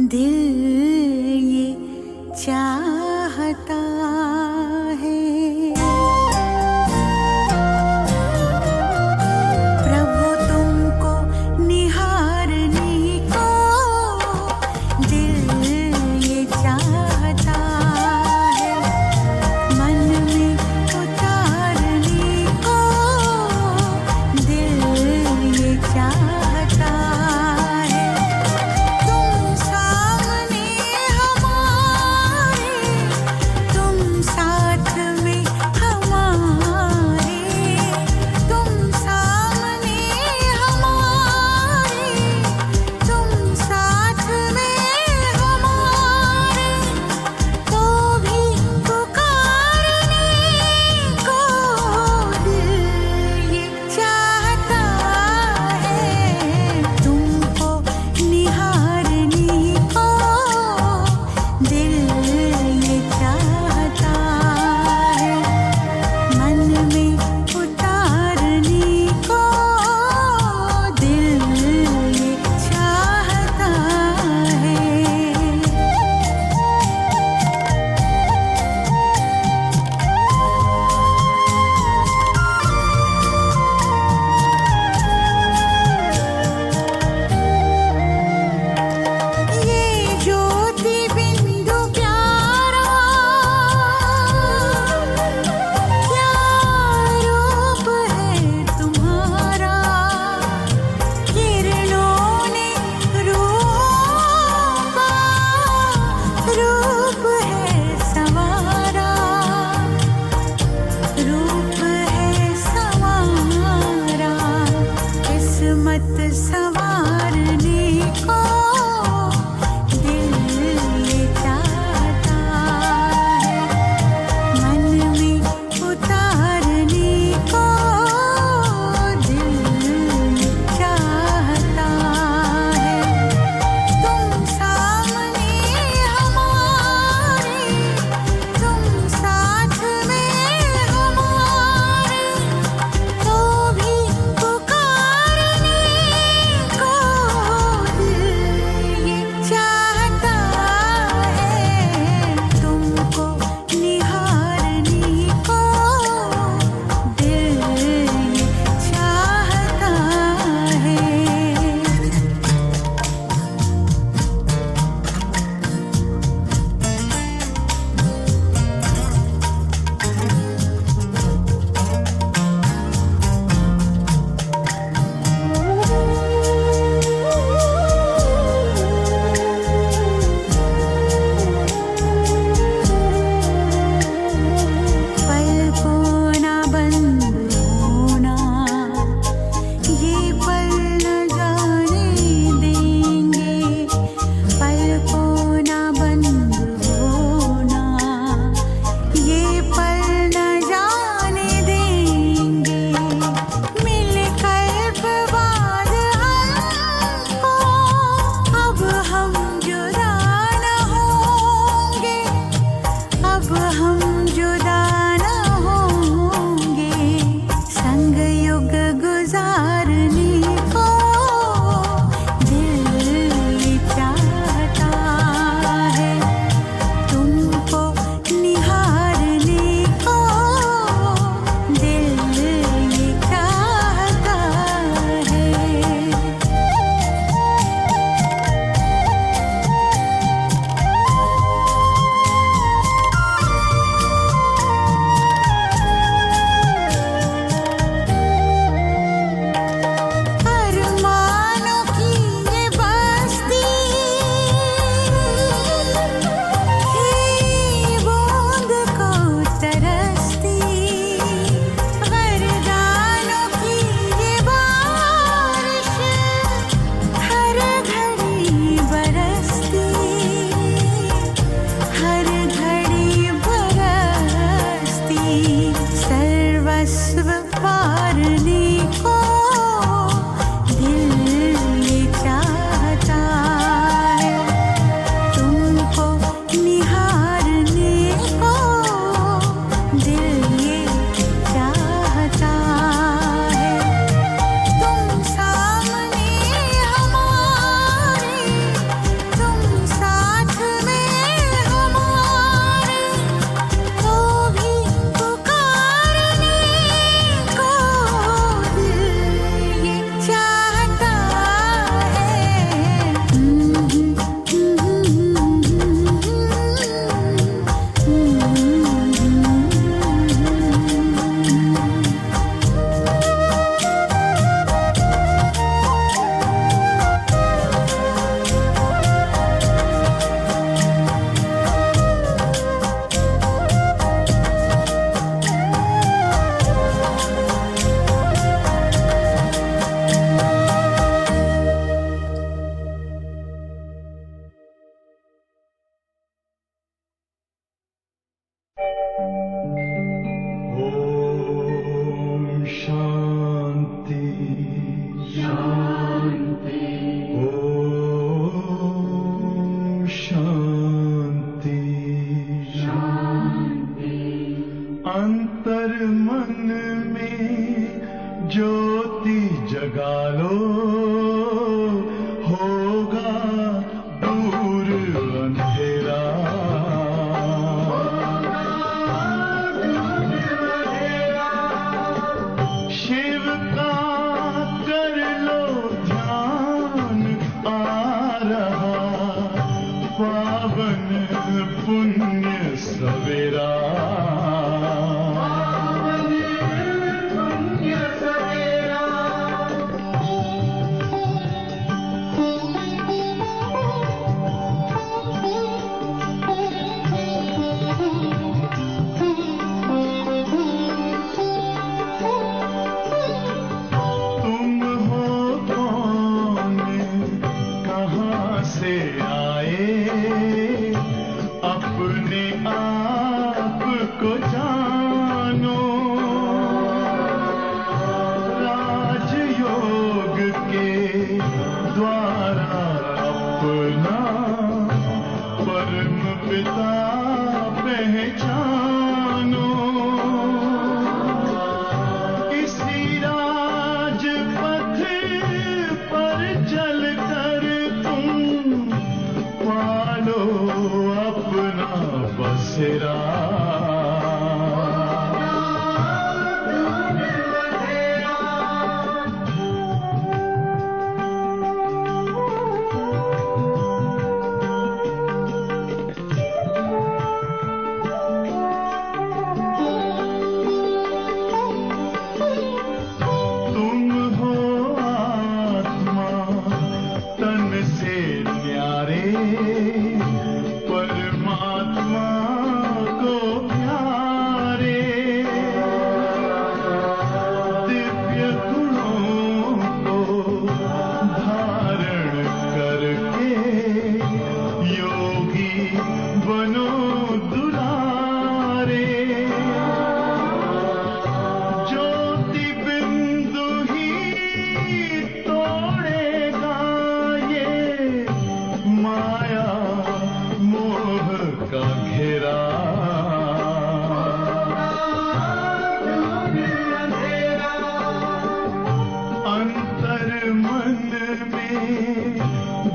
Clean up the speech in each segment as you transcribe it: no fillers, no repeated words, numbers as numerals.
दिल ये चाहता है प्रभु तुमको निहारने को। दिल ये चाहता है मन में उतारने को। दिल ये चाहता है तुम सामने हमारे, तुम साथ में हमारे, तुम सामने हमारे, तुम साथ में हमारे, तो भी पुकारने को। दिल ये चाहता है तुमको निहारने को। दिल ये चाहता है मन में उतारने को। दिल ये चाहता है। ये ज्योति बिंदु प्यारा, क्या रूप है तुम्हारा। किरणों ने रूहों का रूप है संवारा, रूप है संवारा। किस्मत संवारने को। दिल ये चाहता है मन में उतारने को। दिल ये चाहता है तुम सामने हमारे, तुम साथ में हमारे, तो भी पुकारने को। अंतर मन में ज्योति जगा लो, होगा दूर अंधेरा। शिव का कर लो ध्यान, आ रहा पावन पुण्य सवेरा।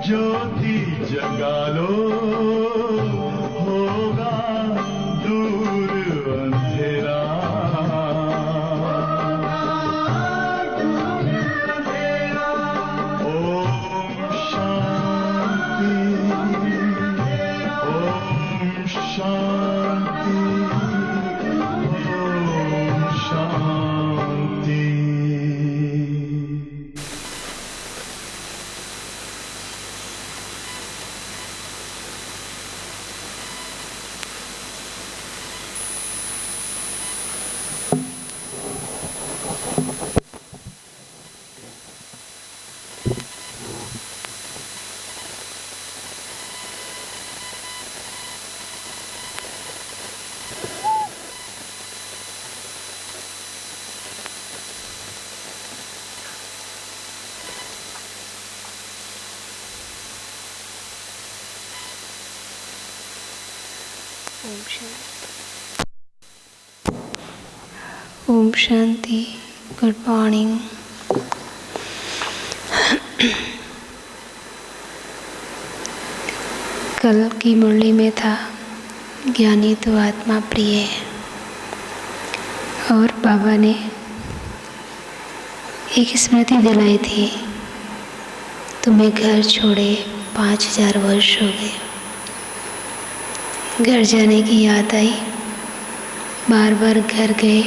ज्योति जगा लो, होगा दूर अंधेरा। ओम शांति, ओम शांति, ओम शांति। ओम शांति। Good morning. कल की मुरली में था ज्ञानी तो आत्मा प्रिय है, और बाबा ने एक स्मृति दिलाई थी, तुम्हें घर छोड़े 5000 वर्ष हो गए। घर जाने की याद आई, बार बार घर गए।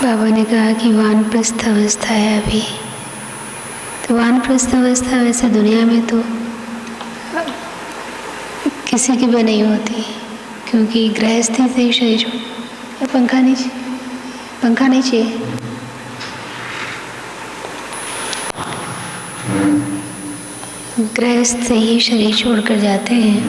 बाबा ने कहा कि वानप्रस्थ अवस्था है अभी, तो वानप्रस्थ अवस्था वैसे दुनिया में तो किसी की भी नहीं होती, क्योंकि गृहस्थी से ही शरीर पंखा नहीं चाहिए। गृहस्थ से ही शरीर छोड़कर जाते हैं।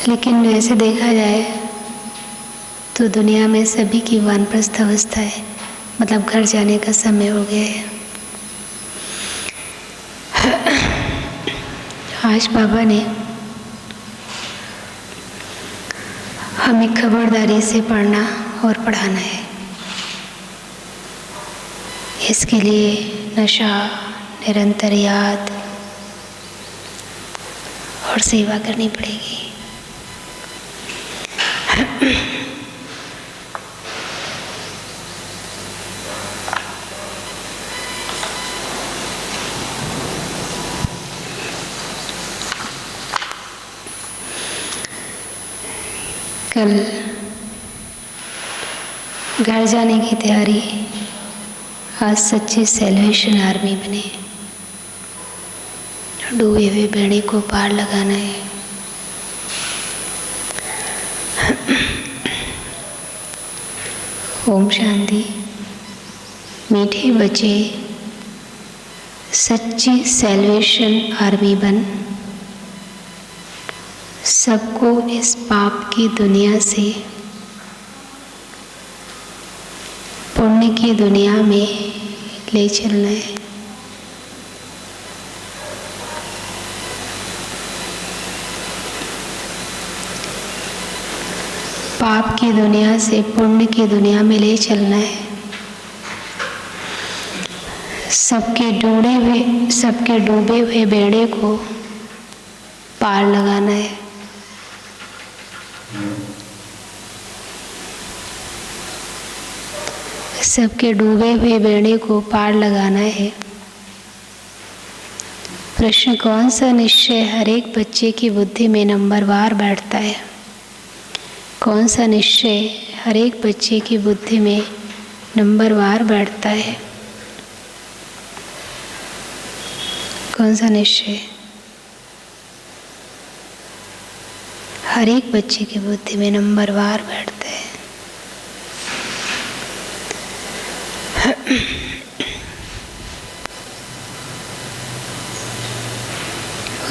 लेकिन वैसे देखा जाए तो दुनिया में सभी की वानप्रस्थ अवस्था है, मतलब घर जाने का समय हो गया है। आज बाबा ने हमें खबरदारी से पढ़ना और पढ़ाना है। इसके लिए नशा, निरंतर याद और सेवा करनी पड़ेगी। कल घर जाने की तैयारी, आज सच्ची सैल्वेशन आर्मी बने। डूबे हुए बेड़े को पार लगाना है। ओम शांति। मीठे बच्चे सच्ची सैल्वेशन आर्मी बन सबको इस पाप की दुनिया से पुण्य की दुनिया में ले चलना है। पाप की दुनिया से पुण्य की दुनिया में ले चलना है। सबके डूबे हुए बेड़े को पार लगाना है। सबके डूबे हुए बेड़े को पार लगाना है। प्रश्न, कौन सा निश्चय हर एक बच्चे की बुद्धि में नंबरवार बैठता है? कौन सा निश्चय हर एक बच्चे की बुद्धि में नंबरवार बैठता है? कौन सा निश्चय हर एक बच्चे की बुद्धि में नंबरवार बैठता है?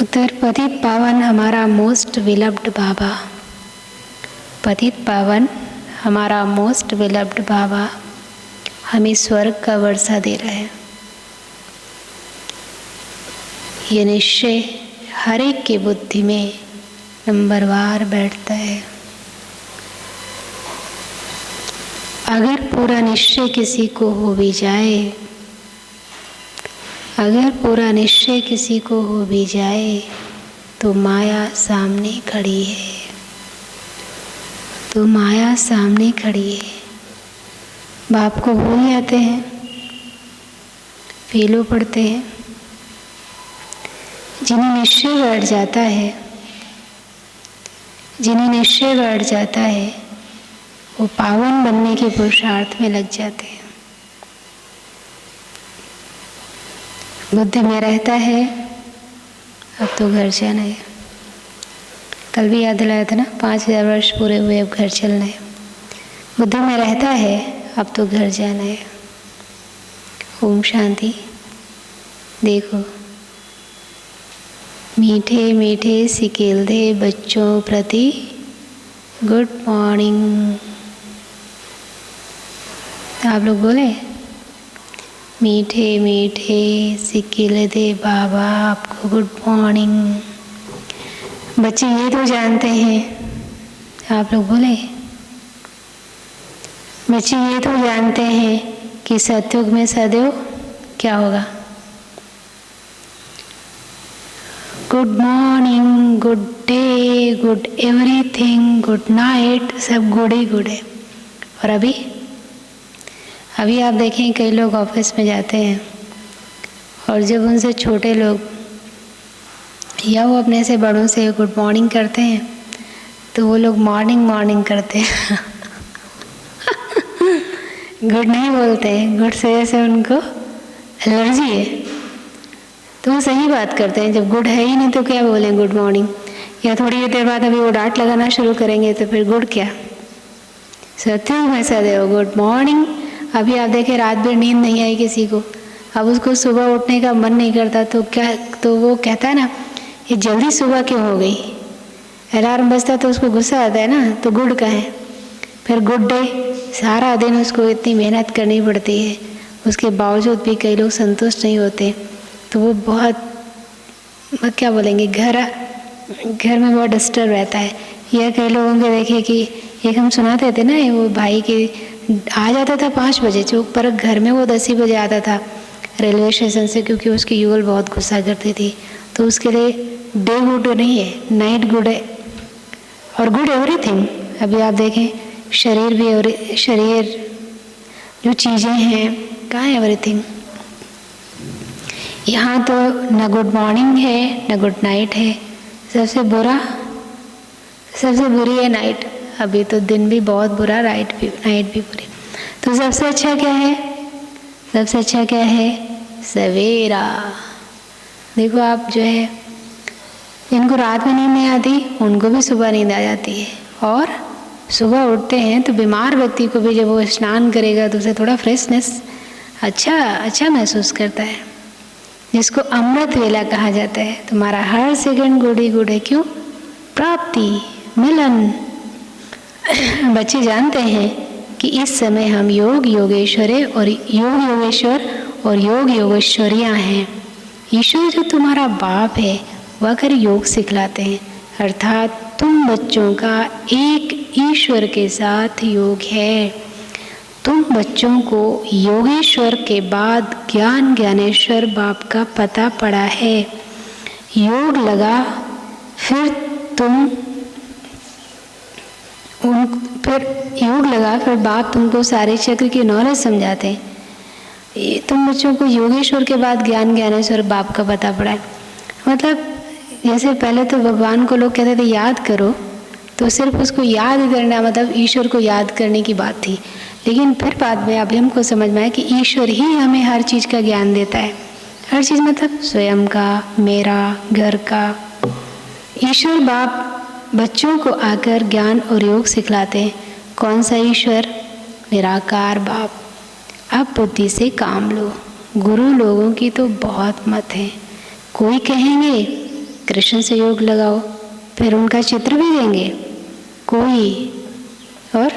उत्तर, पतित पावन हमारा मोस्ट विलव्ड बाबा। पतित पावन हमारा मोस्ट विलव्ड बाबा हमें स्वर्ग का वर्षा दे रहा है। ये निश्चय हर एक की बुद्धि में नंबरवार बैठता है। अगर पूरा निश्चय किसी को हो भी जाए, अगर पूरा निश्चय किसी को हो भी जाए तो माया सामने खड़ी है, तो माया सामने खड़ी है। बाप को भूल जाते हैं, फेलो पड़ते हैं। जिन्हें निश्चय बैठ जाता है, जिन्हें निश्चय बैठ जाता है, वो पावन बनने के पुरुषार्थ में लग जाते हैं। बुद्धि में रहता है अब तो घर जाना है। कल भी याद दिलाया था ना, 5000 वर्ष पूरे हुए, अब घर चलना है। बुद्धि में रहता है अब तो घर जाना है। ओम शांति। देखो, मीठे मीठे सिकेल्दे बच्चों प्रति गुड मॉर्निंग। आप लोग बोले, मीठे मीठे सिकेल्दे बाबा आपको गुड मॉर्निंग। बच्चे ये तो जानते हैं, आप लोग बोले, बच्चे ये तो जानते हैं कि सतयुग में सदैव क्या होगा? Good morning, good day, good everything, good night, सब गुड ही गुड है। और अभी आप देखें, कई लोग ऑफिस में जाते हैं और जब उनसे छोटे लोग या वो अपने से बड़ों से गुड मॉर्निंग करते हैं तो वो लोग मॉर्निंग मॉर्निंग करते हैं। गुड नहीं बोलते हैं, गुड से जैसे उनको एलर्जी है, तो वो सही बात करते हैं। जब गुड है ही नहीं तो क्या बोलें गुड मॉर्निंग? या थोड़ी देर बाद अभी वो डांट लगाना शुरू करेंगे तो फिर गुड क्या? सत्युग में सदैव गुड मॉर्निंग। अभी आप देखें, रात भर नींद नहीं आई किसी को, अब उसको सुबह उठने का मन नहीं करता तो क्या, तो वो कहता है ना, ये जल्दी सुबह क्यों हो गई? अलार्म बजता तो उसको गुस्सा आता है ना, तो गुड का है। फिर गुड डे, सारा दिन उसको इतनी मेहनत करनी पड़ती है, उसके बावजूद भी कई लोग संतुष्ट नहीं होते, तो वो बहुत क्या बोलेंगे, घर में बहुत डिस्टर्ब रहता है। या कई लोगों के देखे कि एक हम सुनाते थे ना, वो भाई के आ जाता था 5 बजे चौक पर, घर में वो 10 ही बजे आता था रेलवे स्टेशन से, क्योंकि उसकी युगल बहुत गुस्सा करती थी। तो उसके लिए डे गुड नहीं है, नाइट गुड है, और गुड एवरीथिंग। अभी आप देखें, शरीर भी, शरीर जो चीज़ें हैं, कहाँ है एवरीथिंग। यहाँ तो न गुड मॉर्निंग है न गुड नाइट है, सबसे बुरी है नाइट। अभी तो दिन भी बहुत बुरा, नाइट भी बुरी। तो सबसे अच्छा क्या है? सबसे अच्छा क्या है? सवेरा। देखो आप जो है, जिनको रात में नींद नहीं आती उनको भी सुबह नींद आ जाती है, और सुबह उठते हैं तो बीमार व्यक्ति को भी जब वो स्नान करेगा तो उसे थोड़ा फ्रेशनेस अच्छा महसूस करता है, जिसको अमृत वेला कहा जाता है। तुम्हारा हर सेकंड गुड ही गुड है। क्यों? प्राप्ति, मिलन। बच्चे जानते हैं कि इस समय हम योग योगेश्वर और योग योगेश्वरियाँ हैं। ईश्वर जो तुम्हारा बाप है वह कर योग सिखलाते हैं, अर्थात तुम बच्चों का एक ईश्वर के साथ योग है। तुम बच्चों को योगेश्वर के बाद ज्ञानेश्वर बाप का पता पड़ा है। योग लगा, फिर बाप तुमको सारे चक्र की नॉलेज समझाते हैं। तुम बच्चों को योगेश्वर के बाद ज्ञानेश्वर बाप का पता पड़ा है। मतलब जैसे पहले तो भगवान को लोग कहते थे याद करो, तो सिर्फ उसको याद करना मतलब ईश्वर को याद करने की बात थी। लेकिन फिर बाद में अभी हमको समझ में आया कि ईश्वर ही हमें हर चीज़ का ज्ञान देता है। हर चीज़ मतलब स्वयं का, मेरा, घर का। ईश्वर बाप बच्चों को आकर ज्ञान और योग सिखलाते हैं। कौन सा ईश्वर? निराकार बाप। अब बुद्धि से काम लो। गुरु लोगों की तो बहुत मत है। कोई कहेंगे कृष्ण से योग लगाओ, फिर उनका चित्र भी देंगे कोई, और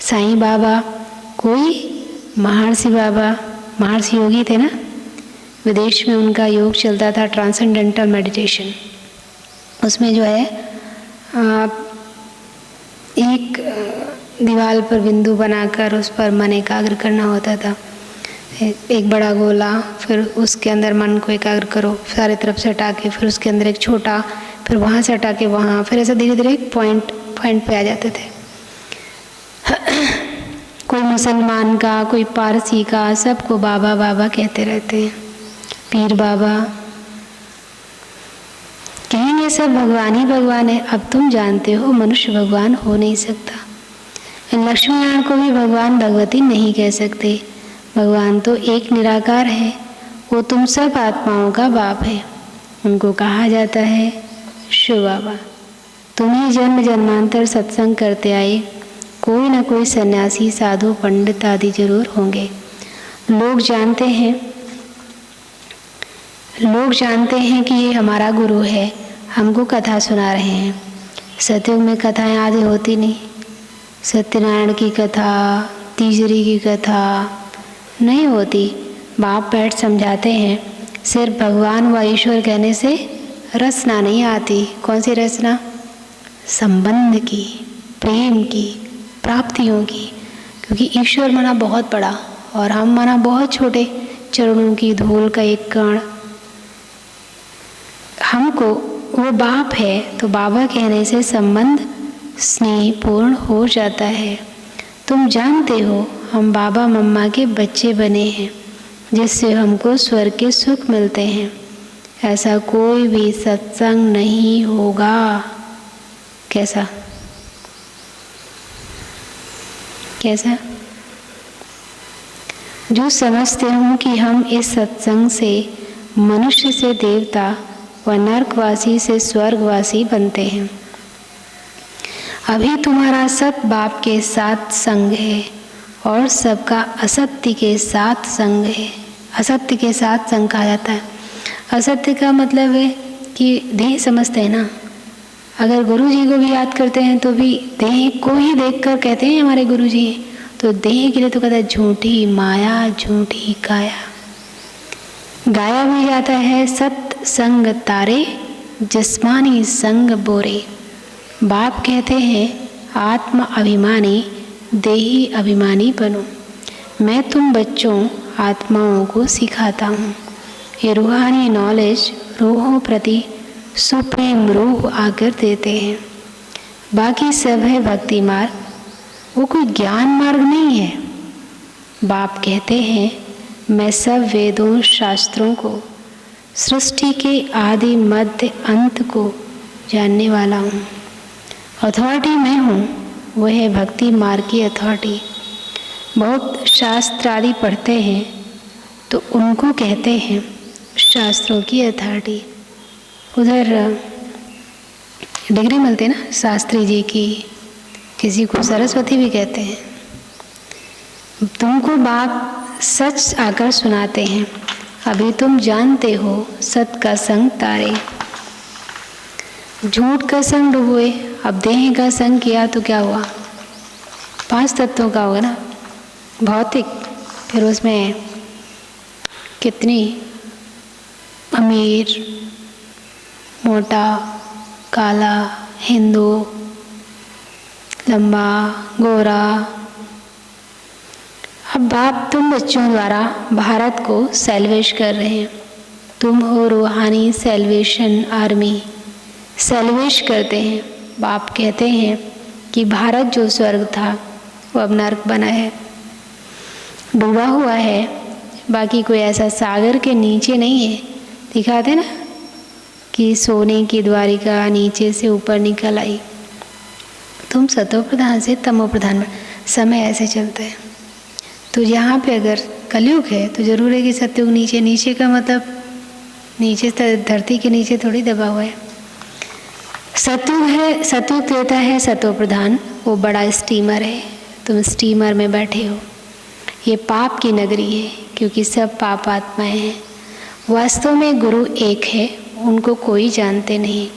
साईं बाबा, कोई महर्षि बाबा, महर्षि योगी थे ना, विदेश में उनका योग चलता था, ट्रांसेंडेंटल मेडिटेशन। उसमें जो है एक दीवार पर बिंदु बनाकर उस पर मन एकाग्र करना होता था। एक बड़ा गोला, फिर उसके अंदर मन को एकाग्र करो, सारे तरफ से हटा के, फिर उसके अंदर एक छोटा, फिर वहाँ से हटा के वहाँ, फिर ऐसा धीरे धीरे एक पॉइंट पे आ जाते थे। कोई मुसलमान का, कोई पारसी का, सबको बाबा बाबा कहते रहते हैं। पीर बाबा कहेंगे सब भगवान ही भगवान है। अब तुम जानते हो मनुष्य भगवान हो नहीं सकता। लक्ष्मी नारायण को भी भगवान भगवती नहीं कह सकते। भगवान तो एक निराकार है, वो तुम सब आत्माओं का बाप है। उनको कहा जाता है शिव बाबा। तुम्हें जन्म जन्मांतर सत्संग करते आए कोई न कोई सन्यासी, साधु, पंडित आदि जरूर होंगे। लोग जानते हैं कि ये हमारा गुरु है, हमको कथा सुना रहे हैं। सतयुग में कथाएं आदि होती नहीं। सत्यनारायण की कथा, तीजरी की कथा नहीं होती। बाप बैठ समझाते हैं। सिर्फ भगवान व ईश्वर कहने से रचना नहीं आती। कौन सी रचना? संबंध की, प्रेम की, प्राप्तियों की। क्योंकि ईश्वर माना बहुत बड़ा और हम माना बहुत छोटे, चरणों की धूल का एक कण। हमको वो बाप है तो बाबा कहने से संबंध स्नेहपूर्ण हो जाता है। तुम जानते हो हम बाबा मम्मा के बच्चे बने हैं, जिससे हमको स्वर्ग के सुख मिलते हैं। ऐसा कोई भी सत्संग नहीं होगा। कैसा? जो समझते हो कि हम इस सत्संग से मनुष्य से देवता व नरकवासी से स्वर्गवासी बनते हैं। अभी तुम्हारा सत बाप के साथ संग है और सबका असत्य के साथ संग है। असत्य के साथ संग कहा जाता है। असत्य का मतलब है कि देह समझते हैं ना, अगर गुरु जी को भी याद करते हैं तो भी देह को ही देखकर कहते हैं हमारे गुरु जी हैं, तो देह के लिए तो कहता है झूठी माया झूठी काया। गाया भी जाता है सत संग तारे जिस्मानी संग बोरे। बाप कहते हैं आत्मा अभिमानी देही अभिमानी बनो। मैं तुम बच्चों आत्माओं को सिखाता हूँ। ये रूहानी नॉलेज रूहों प्रति सुप्रीम रूह आकर देते हैं। बाकी सब है भक्ति मार्ग, वो कोई ज्ञान मार्ग नहीं है। बाप कहते हैं मैं सब वेदों शास्त्रों को सृष्टि के आदि मध्य अंत को जानने वाला हूँ। अथॉरिटी मैं हूँ, वो है भक्ति मार्ग की अथॉरिटी। बहुत शास्त्र आदि पढ़ते हैं तो उनको कहते हैं शास्त्रों की अथॉरिटी। उधर डिग्री मिलती है ना शास्त्री जी की, किसी को सरस्वती भी कहते हैं। तुमको बाप सच आकर सुनाते हैं, अभी तुम जानते हो सत का संग तारे। झूठ का संग डुबोए, अब देह का संग किया तो क्या हुआ? 5 तत्वों का होगा ना, भौतिक, फिर उसमें कितनी अमीर मोटा काला हिंदू लंबा गोरा। अब बाप तुम बच्चों द्वारा भारत को सेल्वेश कर रहे हैं। तुम हो रूहानी सेल्वेशन आर्मी, सेल्वेश करते हैं। बाप कहते हैं कि भारत जो स्वर्ग था वो अब नर्क बना है, डूबा हुआ है। बाकी कोई ऐसा सागर के नीचे नहीं है। दिखाते ना कि सोने की द्वारिका नीचे से ऊपर निकल आई। तुम सतो प्रधान से तमो प्रधान में, समय ऐसे चलता है। तो यहाँ पे अगर कलयुग है तो जरूर है कि सतयुग नीचे, नीचे का मतलब नीचे धरती के नीचे थोड़ी दबा हुआ है। सतयुग है, सतयुग देता है सतो प्रधान, वो बड़ा स्टीमर है। तुम स्टीमर में बैठे हो। ये पाप की नगरी है क्योंकि सब पाप आत्माएं हैं। वास्तव में गुरु एक है, उनको कोई जानते नहीं।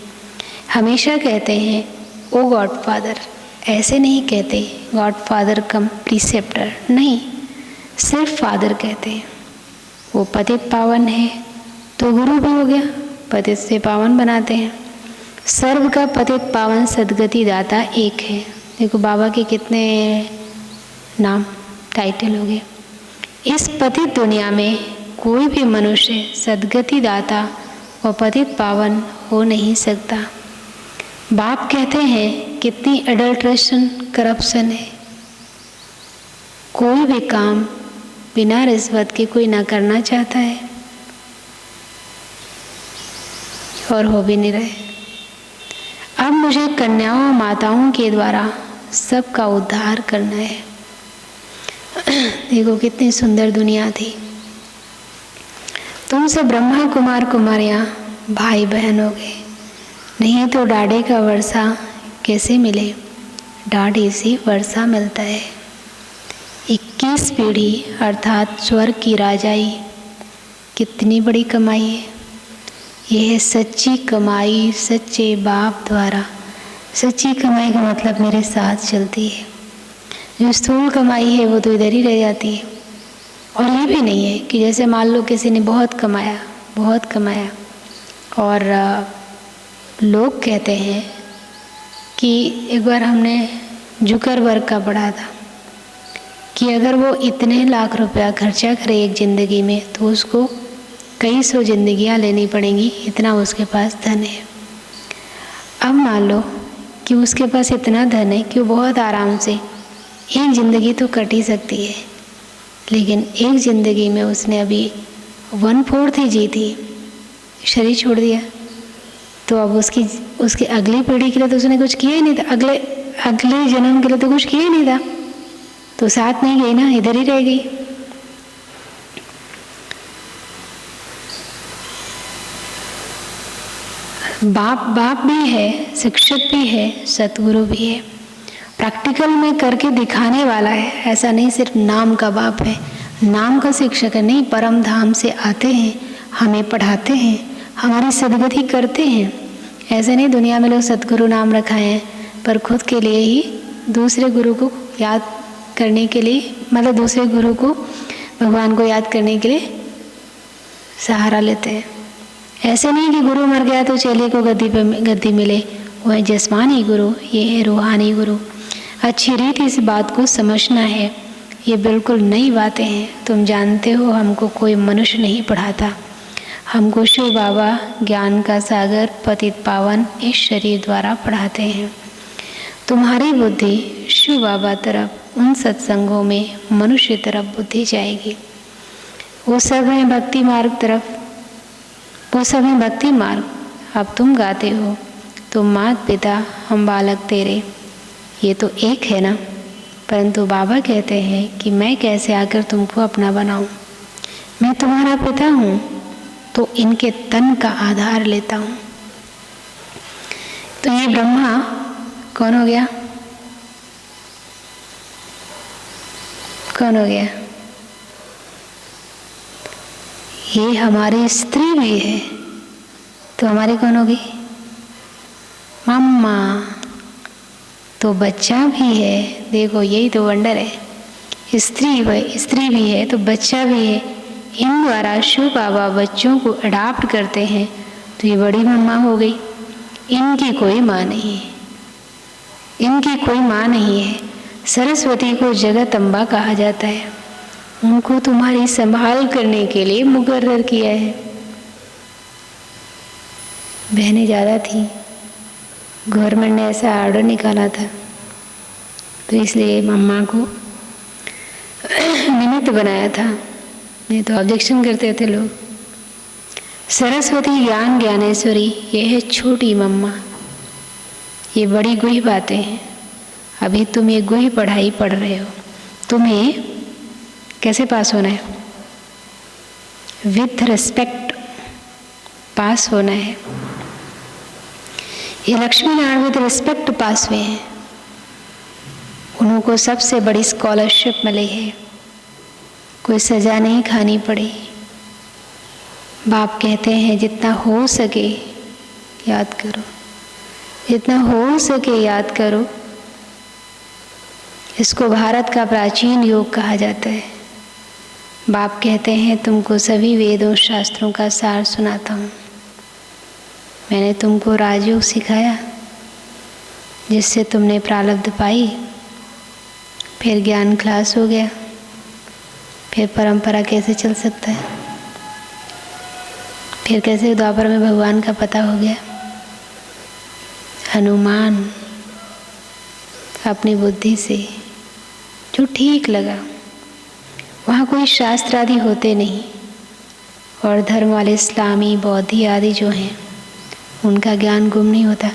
हमेशा कहते हैं ओ गॉड फादर, ऐसे नहीं कहते गॉड फादर कम प्रीसेप्टर, नहीं, सिर्फ फादर कहते हैं। वो पतित पावन है तो गुरु भी हो गया, पतित से पावन बनाते हैं। सर्व का पतित पावन सदगति दाता एक है। देखो बाबा के कितने नाम टाइटल हो गए। इस पतित दुनिया में कोई भी मनुष्य सदगति दाता और पतित पावन हो नहीं सकता। बाप कहते हैं कितनी एडल्ट्रेशन करप्शन है। कोई भी काम बिना रिश्वत के कोई ना करना चाहता है और हो भी नहीं रहे। अब मुझे कन्याओं और माताओं के द्वारा सबका उद्धार करना है। देखो कितनी सुंदर दुनिया थी। तुम सब ब्रह्मा कुमार कुमारियाँ भाई बहन हो गए, नहीं तो डाढ़े का वर्षा कैसे मिले? डाढ़े से वर्षा मिलता है। 21 पीढ़ी अर्थात स्वर्ग की राजाई, कितनी बड़ी कमाई है। यह है सच्ची कमाई सच्चे बाप द्वारा। सच्ची कमाई का मतलब मेरे साथ चलती है। जो स्थूल कमाई है वो तो इधर ही रह जाती है। और ये भी नहीं है कि जैसे मान लो किसी ने बहुत कमाया और लोग कहते हैं कि एक बार हमने जुकरबर्ग का पढ़ा था कि अगर वो इतने लाख रुपया खर्चा करे एक ज़िंदगी में तो उसको कई सौ जिंदगियां लेनी पड़ेंगी, इतना उसके पास धन है। अब मान लो कि उसके पास इतना धन है कि वो बहुत आराम से एक ज़िंदगी तो कट ही सकती है, लेकिन एक ज़िंदगी में उसने अभी 1/4 ही जी थी, शरीर छोड़ दिया। तो अब उसकी अगली पीढ़ी के लिए तो उसने कुछ किया ही नहीं था, अगले जन्म के लिए तो कुछ किया ही नहीं था, तो साथ नहीं गई ना, इधर ही रह गई। बाप भी है, शिक्षक भी है, सतगुरु भी है, प्रैक्टिकल में करके दिखाने वाला है। ऐसा नहीं सिर्फ नाम का बाप है, नाम का शिक्षक है, नहीं, परम धाम से आते हैं, हमें पढ़ाते हैं, हमारी सदगति करते हैं। ऐसे नहीं दुनिया में लोग सतगुरु नाम रखा है, पर खुद के लिए ही दूसरे गुरु को याद करने के लिए, मतलब दूसरे गुरु को, भगवान को याद करने के लिए सहारा लेते हैं। ऐसे नहीं कि गुरु मर गया तो चेले को गद्दी मिले, वो है जिस्मानी गुरु, ये है रूहानी गुरु। अच्छी रीति इस बात को समझना है, ये बिल्कुल नई बातें हैं। तुम जानते हो हमको कोई मनुष्य नहीं पढ़ाता, हमको शिव बाबा ज्ञान का सागर पतित पावन इस शरीर द्वारा पढ़ाते हैं। तुम्हारी बुद्धि शिव बाबा तरफ, उन सत्संगों में मनुष्य तरफ बुद्धि जाएगी। वो सब है भक्ति मार्ग तरफ, वो सब है भक्ति मार्ग। अब तुम गाते हो, तुम मात पिता हम बालक तेरे, ये तो एक है ना। परंतु बाबा कहते हैं कि मैं कैसे आकर तुमको अपना बनाऊं, मैं तुम्हारा पिता हूँ तो इनके तन का आधार लेता हूँ। तो ये ब्रह्मा कौन हो गया, कौन हो गया? ये हमारी स्त्री भी है, तो हमारी कौन होगी? मम्मा। तो बच्चा भी है, देखो यही तो वंडर है। स्त्री भी है तो बच्चा भी है। इन द्वारा शिव बाबा बच्चों को अडॉप्ट करते हैं, तो ये बड़ी मम्मा हो गई। इनकी कोई माँ नहीं है, इनकी कोई माँ नहीं है। सरस्वती को जगत अम्बा कहा जाता है। उनको तुम्हारी संभाल करने के लिए मुकर्रर किया है। बहनें ज़्यादा थी, गवर्नमेंट ने ऐसा ऑर्डर निकाला था, तो इसलिए मम्मा को निमित्त बनाया था, नहीं तो ऑब्जेक्शन करते थे लोग। सरस्वती ज्ञान ज्ञानेश्वरी, ये है छोटी मम्मा। ये बड़ी गुही बातें हैं। अभी तुम ये गुही पढ़ाई पढ़ रहे हो, तुम्हें कैसे पास होना है? विथ रिस्पेक्ट पास होना है। ये लक्ष्मी नारायण विद रिस्पेक्ट पास हुए हैं, उनको सबसे बड़ी स्कॉलरशिप मिली है, कोई सजा नहीं खानी पड़ी। बाप कहते हैं जितना हो सके याद करो, जितना हो सके याद करो। इसको भारत का प्राचीन योग कहा जाता है। बाप कहते हैं तुमको सभी वेदों शास्त्रों का सार सुनाता हूँ। मैंने तुमको राजयोग सिखाया जिससे तुमने प्रारब्ध पाई, फिर ज्ञान क्लास हो गया, फिर परंपरा कैसे चल सकता है, फिर कैसे द्वापर में भगवान का पता हो गया। हनुमान अपनी बुद्धि से जो ठीक लगा, वहाँ कोई शास्त्र आदि होते नहीं, और धर्म वाले इस्लामी बौद्धी आदि जो हैं उनका ज्ञान गुम नहीं होता।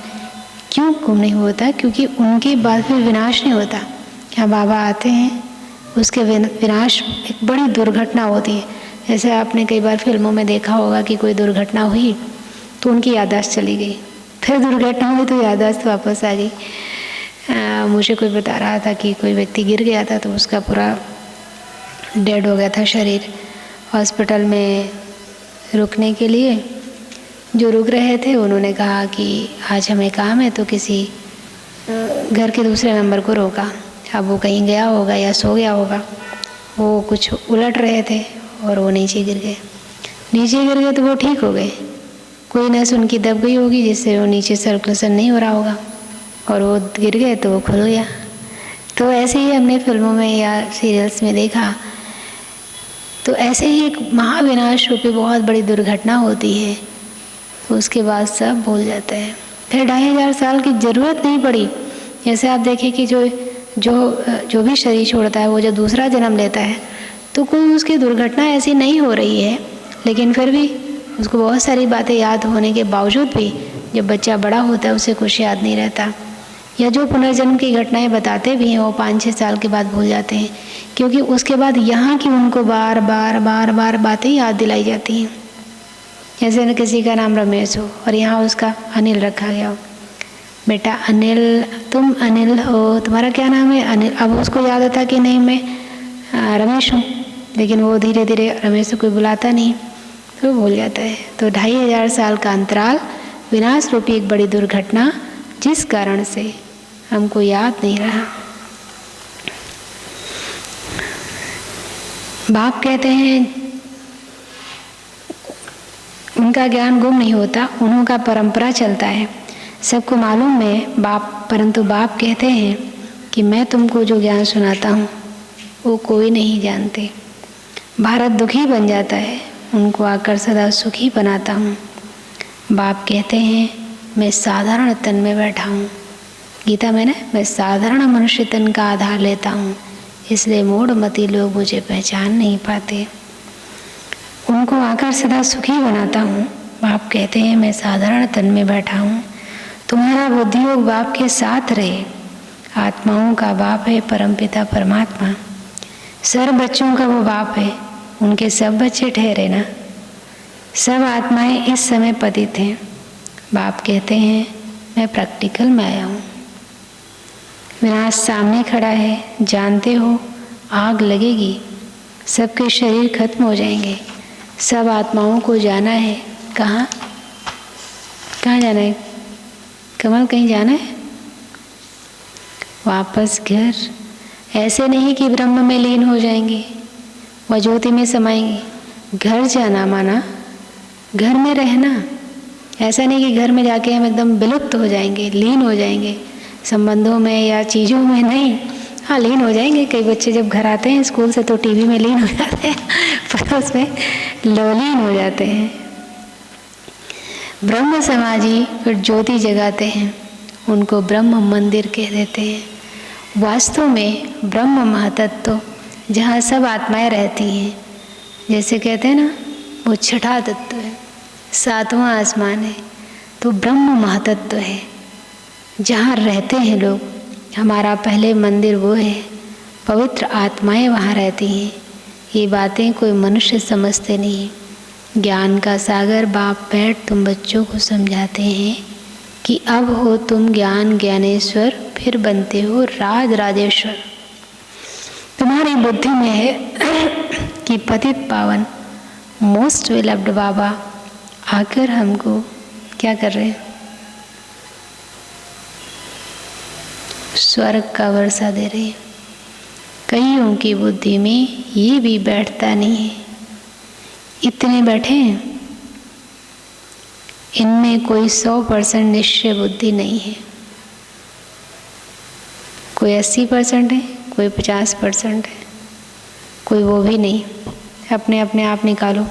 क्यों गुम नहीं होता? क्योंकि उनके बाद फिर विनाश नहीं होता। यहाँ बाबा आते हैं, उसके विनाश एक बड़ी दुर्घटना होती है। जैसे आपने कई बार फिल्मों में देखा होगा कि कोई दुर्घटना हुई तो उनकी याददाश्त चली गई, फिर दुर्घटना हुई तो याददाश्त वापस आ गई। मुझे कोई बता रहा था कि कोई व्यक्ति गिर गया था तो उसका पूरा डेड हो गया था शरीर। हॉस्पिटल में रुकने के लिए जो रुक रहे थे उन्होंने कहा कि आज हमें काम है, तो किसी घर के दूसरे मेंबर को रोका। अब वो कहीं गया होगा या सो गया होगा, वो कुछ उलट रहे थे और वो नीचे गिर गए। नीचे गिर गए तो वो ठीक हो गए, कोई नस उनकी दब गई होगी जिससे वो नीचे सर्कुलेशन नहीं हो रहा होगा, और वो गिर गए तो वो खुल गया। तो ऐसे ही हमने फिल्मों में या सीरियल्स में देखा। तो ऐसे ही एक महाविनाश रूपी बहुत बड़ी दुर्घटना होती है, तो उसके बाद सब भूल जाता है। फिर 2500 साल की ज़रूरत नहीं पड़ी। जैसे आप देखें कि जो भी शरीर छोड़ता है वो जब दूसरा जन्म लेता है तो कोई उसकी दुर्घटना ऐसी नहीं हो रही है, लेकिन फिर भी उसको बहुत सारी बातें याद होने के बावजूद भी जब बच्चा बड़ा होता है उसे कुछ याद नहीं रहता। या जो पुनर्जन्म की घटनाएं बताते भी हैं वो 5-6 साल के बाद भूल जाते हैं, क्योंकि उसके बाद यहाँ की उनको बार बार बातें याद दिलाई जाती हैं। जैसे न किसी का नाम रमेश हो और यहाँ उसका अनिल रखा गया हो, बेटा अनिल, तुम अनिल हो, तुम्हारा क्या नाम है? अनिल। अब उसको याद आता कि नहीं मैं रमेश हूँ, लेकिन वो धीरे धीरे रमेश को कोई बुलाता नहीं तो भूल जाता है। तो 2500 साल का अंतराल विनाश रूपी एक बड़ी दुर्घटना जिस कारण से हमको याद नहीं रहा। बाप कहते हैं उनका ज्ञान गुम नहीं होता, उन्हों का परंपरा चलता है, सबको मालूम है बाप, परंतु बाप कहते हैं कि मैं तुमको जो ज्ञान सुनाता हूँ वो कोई नहीं जानते। भारत दुखी बन जाता है, उनको आकर सदा सुखी बनाता हूँ। बाप कहते हैं मैं साधारण तन में बैठा हूँ, गीता में ना, मैं साधारण मनुष्य तन का आधार लेता हूँ, इसलिए मूढ़मती लोग मुझे पहचान नहीं पाते। उनको आकर सदा सुखी बनाता हूँ। बाप कहते हैं मैं साधारण तन में बैठा हूँ, तुम्हारा बुद्धियोग बाप के साथ रहे। आत्माओं का बाप है परमपिता परमात्मा, सर्व बच्चों का वो बाप है, उनके सब बच्चे ठहरे ना। सब आत्माएं इस समय पतित हैं। बाप कहते हैं मैं प्रैक्टिकल में आया हूँ। विनाश सामने खड़ा है, जानते हो आग लगेगी, सबके शरीर खत्म हो जाएंगे, सब आत्माओं को जाना है। कहाँ कहाँ जाना है कमल? कहीं जाना है वापस घर। ऐसे नहीं कि ब्रह्म में लीन हो जाएंगे व ज्योति में समाएंगे। घर जाना माना घर में रहना। ऐसा नहीं कि घर में जाके हम एकदम विलुप्त हो जाएंगे, लीन हो जाएंगे संबंधों में या चीज़ों में, नहीं। हाँ, लीन हो जाएंगे। कई बच्चे जब घर आते हैं स्कूल से तो टीवी में लीन हो जाते हैं, पर उसमें लवलीन हो जाते हैं। ब्रह्म समाजी फिर ज्योति जगाते हैं, उनको ब्रह्म मंदिर कह देते हैं। वास्तव में ब्रह्म महातत्व जहाँ सब आत्माएं रहती हैं, जैसे कहते हैं ना वो छठा तत्व है, सातवां आसमान है, तो ब्रह्म महातत्व है जहाँ रहते हैं लोग। हमारा पहले मंदिर वो है, पवित्र आत्माएं वहाँ रहती हैं। ये बातें कोई मनुष्य समझते नहीं। ज्ञान का सागर बाप बैठ तुम बच्चों को समझाते हैं कि अब हो तुम ज्ञान ज्ञानेश्वर, फिर बनते हो राज राजेश्वर। तुम्हारी बुद्धि में है कि पतित पावन मोस्ट विलव्ड बाबा आकर हमको क्या कर रहे हैं? स्वर्ग का वर्षा दे रहे हैं। कईयों की बुद्धि में ये भी बैठता नहीं है। इतने बैठे हैं, इनमें कोई 100% निश्चय बुद्धि नहीं है। कोई 80% है, कोई 50% है, कोई वो भी नहीं। अपने अपने आप निकालो।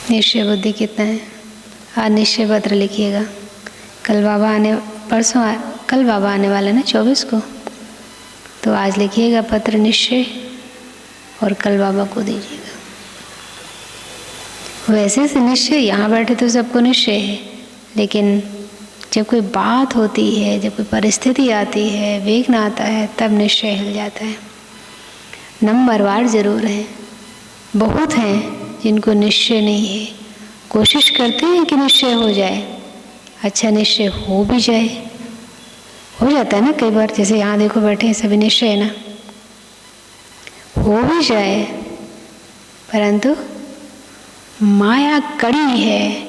निश्चय बुद्धि कितना है? आज निश्चय पत्र लिखिएगा। कल बाबा आने वाला ना 24 को, तो आज लिखिएगा पत्र निश्चय और कल बाबा को दीजिएगा। वैसे से निश्चय यहाँ बैठे तो सबको निश्चय है, लेकिन जब कोई बात होती है, जब कोई परिस्थिति आती है, विघ्न आता है, तब निश्चय हिल जाता है। नंबरवार जरूर है, बहुत हैं जिनको निश्चय नहीं है। कोशिश करते हैं कि निश्चय हो जाए, अच्छा निश्चय हो भी जाए, हो जाता है ना कई बार। जैसे यहाँ देखो बैठे हैं सभी निश्चय है ना, हो भी जाए, परंतु माया कड़ी है,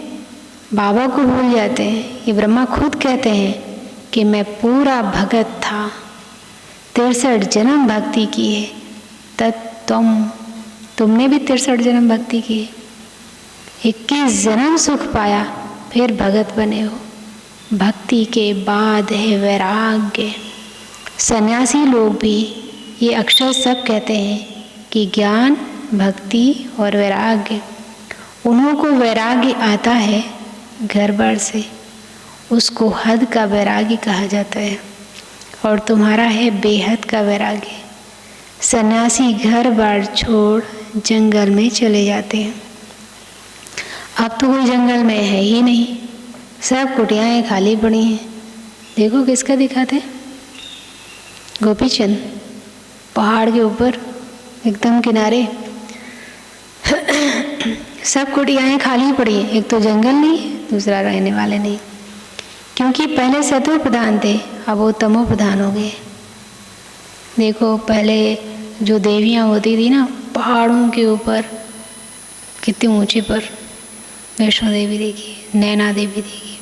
बाबा को भूल जाते हैं। ये ब्रह्मा खुद कहते हैं कि मैं पूरा भगत था, 63 जन्म भक्ति की है, तुमने भी 63 जन्म भक्ति की, 21 जन्म सुख पाया, फिर भगत बने हो। भक्ति के बाद है वैराग्य। सन्यासी लोग भी ये अक्षर सब कहते हैं कि ज्ञान, भक्ति और वैराग्य। उन्हों को वैराग्य आता है घर बार से, उसको हद का वैराग्य कहा जाता है, और तुम्हारा है बेहद का वैराग्य। सन्यासी घर बार छोड़ जंगल में चले जाते हैं। अब तो कोई जंगल में है ही नहीं, सब कुटियाएँ खाली पड़ी हैं। देखो किसका दिखाते हैं? गोपीचंद पहाड़ के ऊपर एकदम किनारे सब कुटियाएँ खाली पड़ी हैं। एक तो जंगल नहीं, दूसरा रहने वाले नहीं, क्योंकि पहले सतो प्रधान थे, अब वो तमो प्रधान हो गए। देखो पहले जो देवियाँ होती थी ना, पहाड़ों के ऊपर, कितनी ऊंची पर वैष्णो देवी देखी, नैना देवी देखी।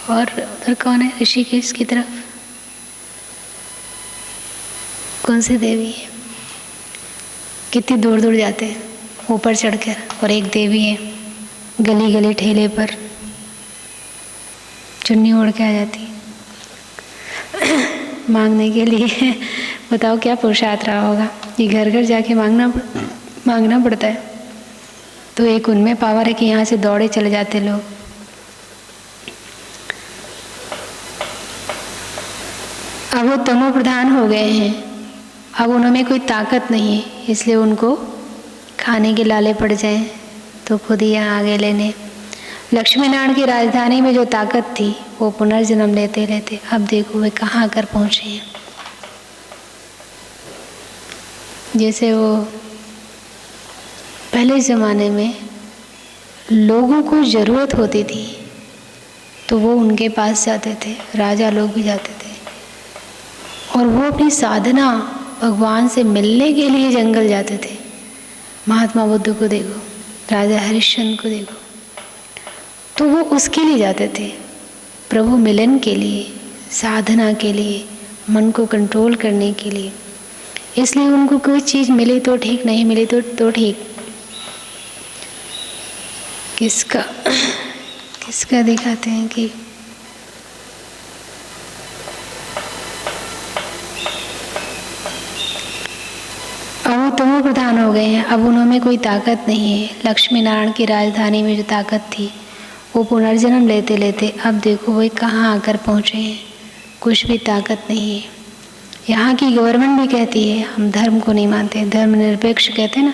और उधर कौन है? ऋषिकेश की तरफ कौन सी देवी है? कितनी दूर दूर जाते हैं ऊपर चढ़कर। और एक देवी है गली गली ठेले पर चुन्नी ओढ़ के आ जाती मांगने के लिए। बताओ क्या पुरुषार्थ रहा होगा। ये घर घर जाके मांगना पड़ता है। तो एक उनमें पावर है कि यहाँ से दौड़े चले जाते लोग। अब वो तमो प्रधान हो गए हैं, अब उनमें कोई ताकत नहीं है, इसलिए उनको खाने के लाले पड़ जाएं तो खुद ही यहाँ आगे लेने। लक्ष्मी नारायण की राजधानी में जो ताकत थी वो पुनर्जन्म लेते लेते अब देखो वे कहाँ आकर पहुँचे हैं। जैसे वो पहले ज़माने में लोगों को ज़रूरत होती थी तो वो उनके पास जाते थे, राजा लोग भी जाते थे, और वो अपनी साधना भगवान से मिलने के लिए जंगल जाते थे। महात्मा बुद्ध को देखो, राजा हरिश्चंद्र को देखो, तो वो उसके लिए जाते थे, प्रभु मिलन के लिए, साधना के लिए, मन को कंट्रोल करने के लिए। इसलिए उनको कोई चीज़ मिले तो ठीक, नहीं मिले तो ठीक। किसका दिखाते हैं कि अब वो तमो प्रधान हो गए हैं, अब उनमें कोई ताकत नहीं है। लक्ष्मी नारायण की राजधानी में जो ताकत थी वो पुनर्जन्म लेते लेते अब देखो वे कहाँ आकर पहुँचे हैं, कुछ भी ताकत नहीं है। यहाँ की गवर्नमेंट भी कहती है हम धर्म को नहीं मानते, धर्मनिरपेक्ष कहते हैं ना।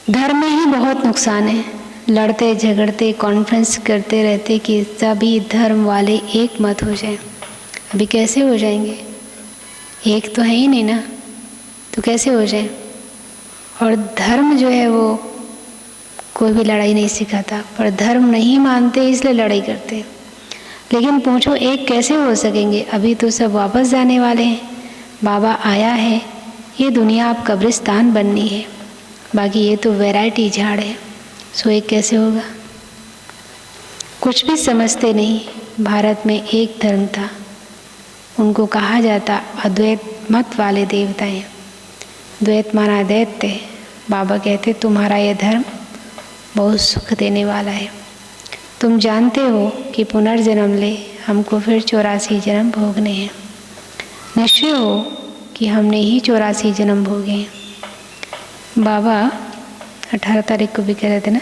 धर्म में ही बहुत नुकसान है, लड़ते झगड़ते कॉन्फ्रेंस करते रहते कि सभी धर्म वाले एक मत हो जाए। अभी कैसे हो जाएंगे? एक तो है ही नहीं ना, तो कैसे हो जाए? और धर्म जो है वो कोई भी लड़ाई नहीं सिखाता, पर धर्म नहीं मानते इसलिए लड़ाई करते। लेकिन पूछो एक कैसे हो सकेंगे? अभी तो सब वापस जाने वाले हैं, बाबा आया है, ये दुनिया अब कब्रिस्तान बननी है, बाकी ये तो वैरायटी झाड़ है, सो एक कैसे होगा? कुछ भी समझते नहीं। भारत में एक धर्म था, उनको कहा जाता अद्वैत मत वाले देवता हैं। द्वैत माना दैत्य। बाबा कहते तुम्हारा यह धर्म बहुत सुख देने वाला है, तुम जानते हो कि पुनर्जन्म ले हमको फिर 84 जन्म भोगने हैं। निश्चय हो कि हमने ही 84 जन्म भोगे हैं। बाबा 18 तारीख को भी कह रहे थे ना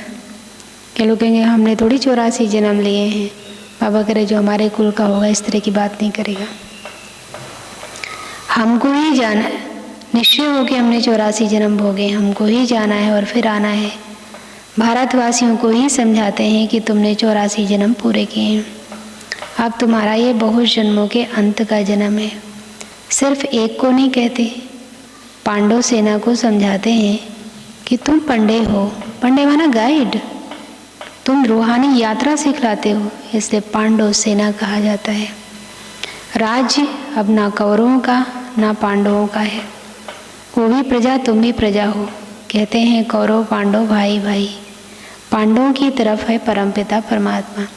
कि लोग कहेंगे हमने थोड़ी 84 जन्म लिए हैं। बाबा कह रहे जो हमारे कुल का होगा इस तरह की बात नहीं करेगा। हमको ही जाना है, निश्चय हो कि हमने 84 जन्म भोगे, हमको ही जाना है और फिर आना है। भारतवासियों को ही समझाते हैं कि तुमने 84 जन्म पूरे किए हैं, अब तुम्हारा ये बहुत जन्मों के अंत का जन्म है। सिर्फ एक को नहीं कहते, पांडव सेना को समझाते हैं कि तुम पंडे हो, पंडे माना गाइड, तुम रूहानी यात्रा सिखलाते हो, इसलिए पांडव सेना कहा जाता है। राज्य अब ना कौरवों का ना पांडवों का है, वो भी प्रजा तुम भी प्रजा हो। कहते हैं कौरव पांडव भाई भाई, पांडवों की तरफ है परमपिता परमात्मा।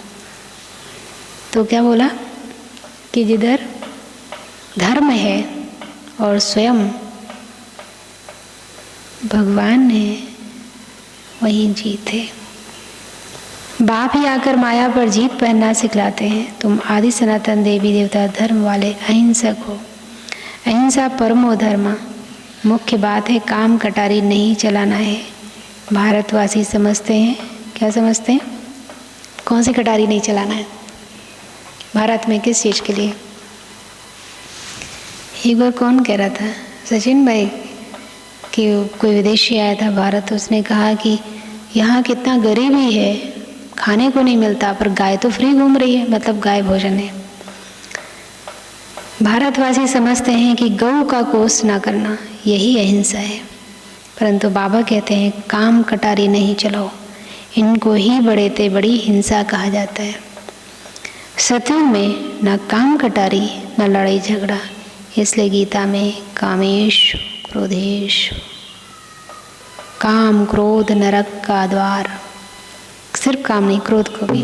तो क्या बोला कि जिधर धर्म है और स्वयं भगवान है वहीं जीत है। बाप ही आकर माया पर जीत पहनना सिखलाते हैं। तुम आदि सनातन देवी देवता धर्म वाले अहिंसक हो, अहिंसा परमो धर्म। मुख्य बात है काम कटारी नहीं चलाना है। भारतवासी समझते हैं, क्या समझते हैं? कौन सी कटारी नहीं चलाना है भारत में? किस चीज़ के लिए? एक बार कौन कह रहा था, सचिन भाई, कि कोई विदेशी आया था भारत, उसने कहा कि यहाँ कितना गरीबी है, खाने को नहीं मिलता, पर गाय तो फ्री घूम रही है, मतलब गाय भोजन है। भारतवासी समझते हैं कि गौ का कोष ना करना यही अहिंसा है, परंतु बाबा कहते हैं काम कटारी नहीं चलाओ, इनको ही बड़े ते बड़ी हिंसा कहा जाता है। सत्युग में न काम कटारी न लड़ाई झगड़ा, इसलिए गीता में कामेश क्रोधेश काम क्रोध नरक का द्वार। सिर्फ काम नहीं, क्रोध को भी।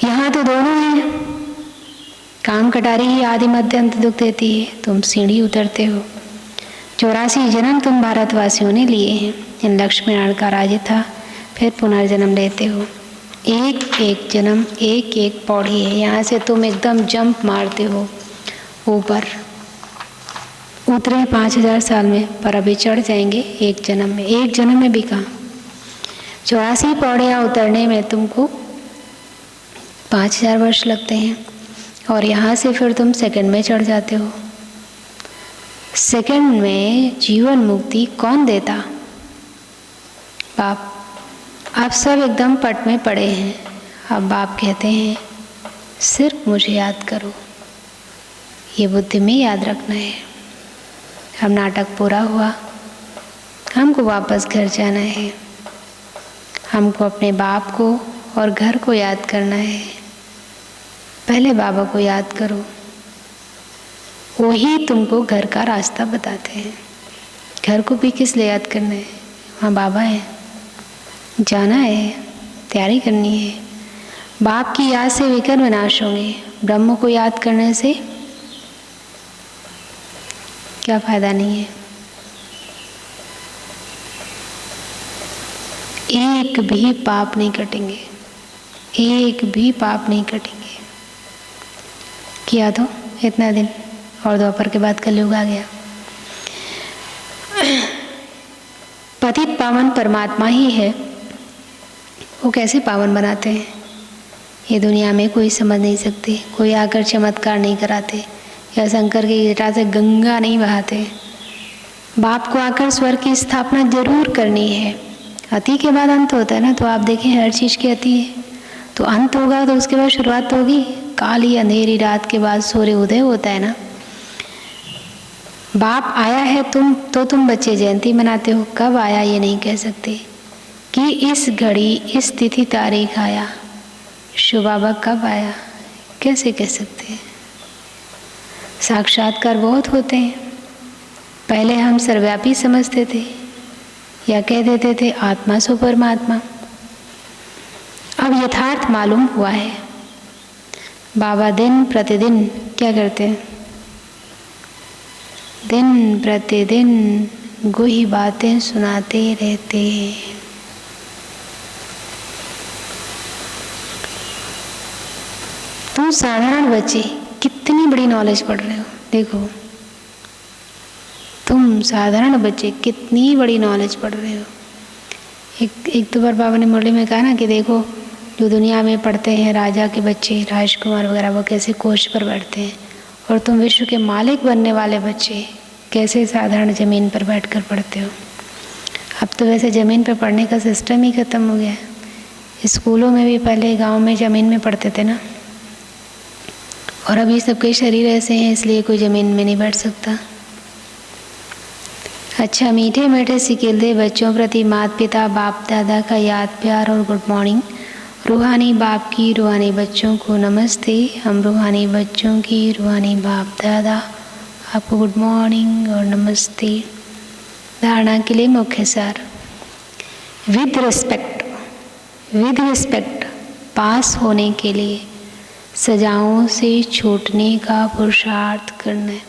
यहाँ तो दोनों हैं। काम कटारी ही आदि मध्य अंत दुख देती है, तुम सीढ़ी उतरते हो। 84 जन्म तुम भारतवासियों ने लिए हैं। इन लक्ष्मी नारायण का राज्य था, फिर पुनर्जन्म लेते हो। एक एक जन्म, एक एक पौड़ी है। यहाँ से तुम एकदम जंप मारते हो ऊपर। उतरे 5000 साल में, पर अभी चढ़ जाएंगे एक जन्म में। एक जन्म में भी कहाँ, 84 पौड़ियाँ उतरने में तुमको 5000 वर्ष लगते हैं। और यहाँ से फिर तुम सेकंड में चढ़ जाते हो। सेकंड में जीवन मुक्ति कौन देता? बाप। आप सब एकदम पट में पड़े हैं। अब बाप कहते हैं सिर्फ मुझे याद करो, ये बुद्धि में याद रखना है। अब नाटक पूरा हुआ, हमको वापस घर जाना है। हमको अपने बाप को और घर को याद करना है। पहले बाबा को याद करो, वही तुमको घर का रास्ता बताते हैं। घर को भी किस लिए याद करना है? वहाँ बाबा है, जाना है, तैयारी करनी है। बाप की याद से विकर्म विनाश होंगे। ब्रह्म को याद करने से क्या फायदा नहीं है। एक भी पाप नहीं कटेंगे, एक भी पाप नहीं कटेंगे। किया तो इतना दिन, और दोपहर के बाद कलयुग आ गया। पतित पावन परमात्मा ही है, वो कैसे पावन बनाते हैं ये दुनिया में कोई समझ नहीं सकते। कोई आकर चमत्कार नहीं कराते, या शंकर की जटा से गंगा नहीं बहाते। बाप को आकर स्वर्ग की स्थापना जरूर करनी है। अति के बाद अंत होता है ना, तो आप देखें हर चीज़ की अति है, तो अंत होगा तो उसके बाद शुरुआत होगी। काली अंधेरी रात के बाद सूर्य उदय होता है ना। बाप आया है तुम बच्चे जयंती मनाते हो। कब आया ये नहीं कह सकते कि इस घड़ी इस तिथि तारीख आया। शिव बाबा कब आया कैसे कह सकते हैं? साक्षात्कार बहुत होते हैं। पहले हम सर्वव्यापी समझते थे या कह देते थे आत्मा सो परमात्मा। अब यथार्थ मालूम हुआ है। बाबा दिन प्रतिदिन क्या करते हैं? दिन प्रतिदिन गुही बातें सुनाते रहते हैं। तुम साधारण बच्चे कितनी बड़ी नॉलेज पढ़ रहे हो। देखो, तुम साधारण बच्चे कितनी बड़ी नॉलेज पढ़ रहे हो। एक तो बार बाबा ने मुरली में कहा ना कि देखो, जो दुनिया में पढ़ते हैं राजा के बच्चे, राजकुमार वगैरह, वो कैसे कोच पर बैठते हैं, और तुम विश्व के मालिक बनने वाले बच्चे कैसे साधारण ज़मीन पर बैठकर पढ़ते हो। अब तो वैसे ज़मीन पर पढ़ने का सिस्टम ही ख़त्म हो गया है। स्कूलों में भी पहले गांव में ज़मीन में पढ़ते थे ना, और अभी सबके शरीर ऐसे हैं इसलिए कोई ज़मीन में नहीं बैठ सकता। अच्छा, मीठे मीठे सिकिलदे बच्चों प्रति माता पिता बाप दादा का याद प्यार और गुड मॉर्निंग। रूहानी बाप की रूहानी बच्चों को नमस्ते। हम रूहानी बच्चों की रूहानी बाप दादा आपको गुड मॉर्निंग और नमस्ते। धारणा के लिए मुख्य सार। विद रिस्पेक्ट पास होने के लिए सजाओं से छूटने का पुरुषार्थ करना है।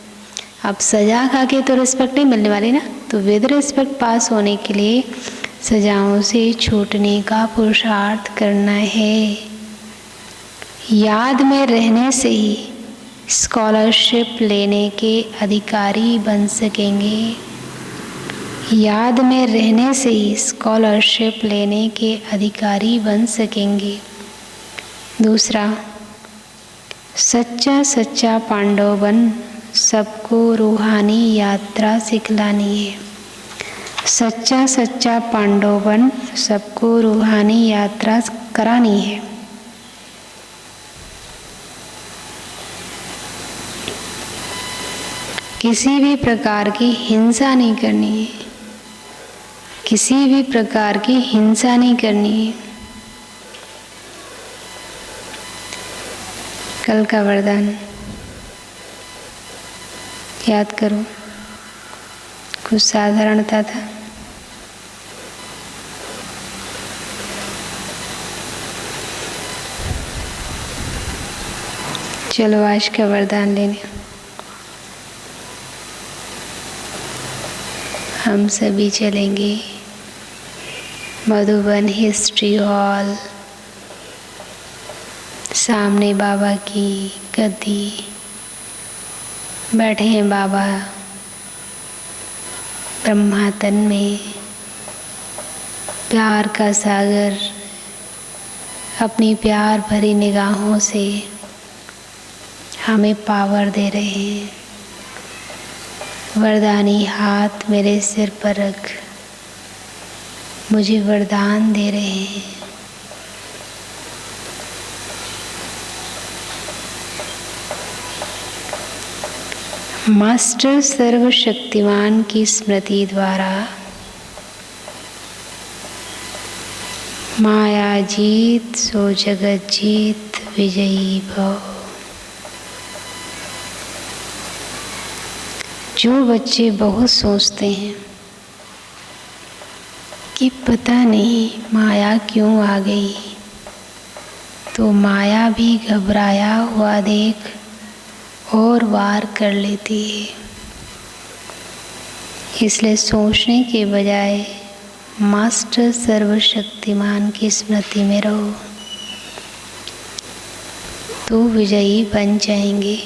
अब सजा खा के तो रिस्पेक्ट नहीं मिलने वाली ना, तो विद रिस्पेक्ट पास होने के लिए सजाओं से छूटने का पुरुषार्थ करना है। याद में रहने से ही स्कॉलरशिप लेने के अधिकारी बन सकेंगे। याद में रहने से ही स्कॉलरशिप लेने के अधिकारी बन सकेंगे। दूसरा, सच्चा पांडव बन सबको रूहानी यात्रा सिखलानी है। सच्चा पांडव बन सबको रूहानी यात्रा करानी है। किसी भी प्रकार की हिंसा नहीं करनी है। किसी भी प्रकार की हिंसा नहीं करनी है। कल का वरदान याद करो, कुछ साधारणता था। चलो आज का वरदान लेने। हम सभी चलेंगे मधुबन हिस्ट्री हॉल। सामने बाबा की गद्दी, बैठे हैं बाबा ब्रह्मातन में। प्यार का सागर अपनी प्यार भरी निगाहों से हमें पावर दे रहे हैं। वरदानी हाथ मेरे सिर पर रख मुझे वरदान दे रहे हैं। मास्टर सर्वशक्तिमान की स्मृति द्वारा माया जीत सो जगत जीत विजयी भव। जो बच्चे बहुत सोचते हैं कि पता नहीं माया क्यों आ गई, तो माया भी घबराया हुआ देख और वार कर लेती है। इसलिए सोचने के बजाय मास्टर सर्वशक्तिमान की स्मृति में रहो तो विजयी बन जाएंगे।